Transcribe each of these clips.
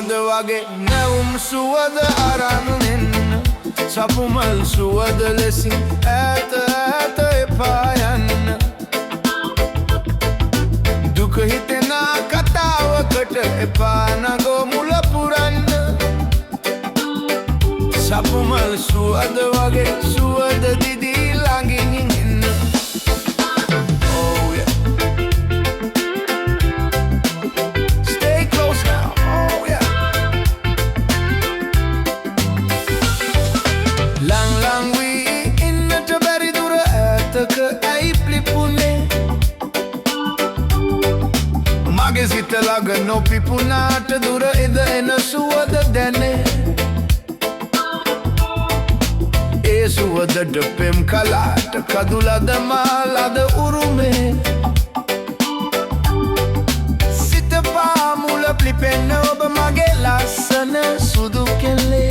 සුවඳ වගේ නැවුම් සුවඳ අරන් එන්න සපුමල් සුවඳ ලෙසින් ඈත ඈත එපා යන්න දුක හිතෙන කතාවකට එපා නගෝ මුල පුරන්න සපුමල් සුවඳ වගේ සුවඳ දිදී ළඟින් ඉන්න මගේ සිත ළඟ නොපිපුණාට දුර ඉඳ එන සුවඳ දැනේ ඒ සුවඳට පෙම් කලාට කඳුලද මාලද උරුමේ සිත පාමුල පිපෙන්න ඔබ මගේ ලස්සන සුදු කෙල්ලේ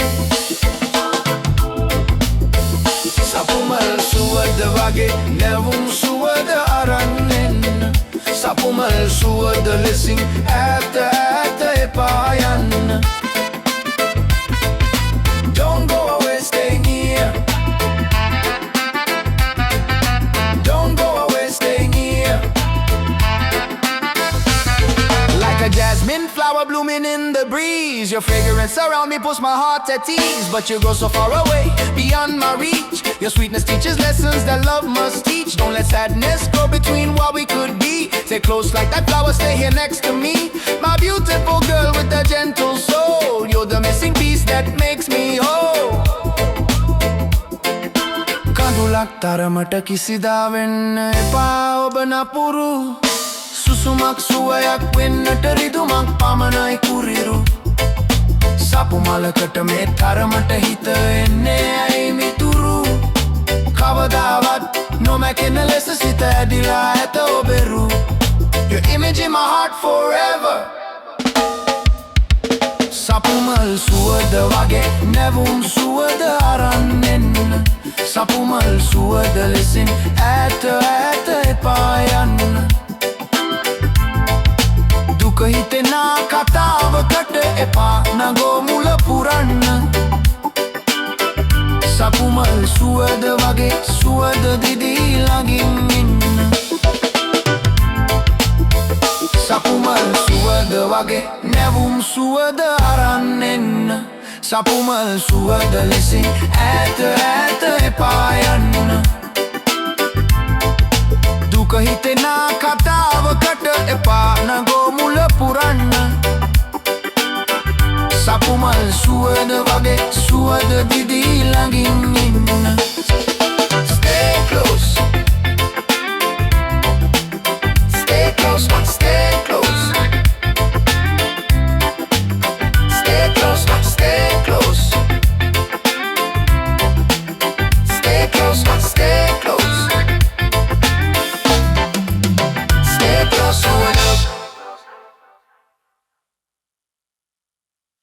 සපුමල් සුවඳ වගේ නැවුම් සුවඳ අරන් එන්න සපුමල් සුවඳ ලෙසින් ඈත ඈත එපා යන්න Don't go away, stay near Don't go away, stay near Like a jasmine flower blooming in the breeze Your fragrance around me puts my heart at ease But you go so far away, beyond my reach Your sweetness teaches lessons that love must teach Don't let sadness go between what we could be Stay close like that flower, stay here next to me My beautiful girl with a gentle soul You're the missing piece that makes me whole කඳුලක් තරමට කිසිදා වෙන්න එපා ඔබ නපුරු සුසුමක් සුවයක් වෙන්නට රිදුමක් පමණයි කුරිරු සපු මලකට මේ තරමට හිත එන්නේ ඇයි මිතුරු කවදාවත් නොමැකෙන ලෙස සිත ඇදිලා ඇත ඔබෙරු Your image in my heart forever සපුමල් සුවඳ වගේ නැවුම් සුවඳ අරන් එන්න සපුමල් සුවඳ ලෙසින් ඈත ඈත එපා යන්න දුක හිතෙන කතාවකට එපා නගෝ මුල පුරන්න සපුමල් සුවඳ වගේ සුවඳ දිදී ළඟින් ඉන්න සපුමල් සුවඳ වගේ නැවුම් සුවඳ අරන් එන්න සපුමල් සුවඳ ලෙසින් ඈත ඈත එපා යන්න දුක හිතෙන කතාවකට එපා නගෝ මුල පුරන්න සපුමල් සුවඳ වගේ සුවඳ දිදී ළඟින් ඉන්න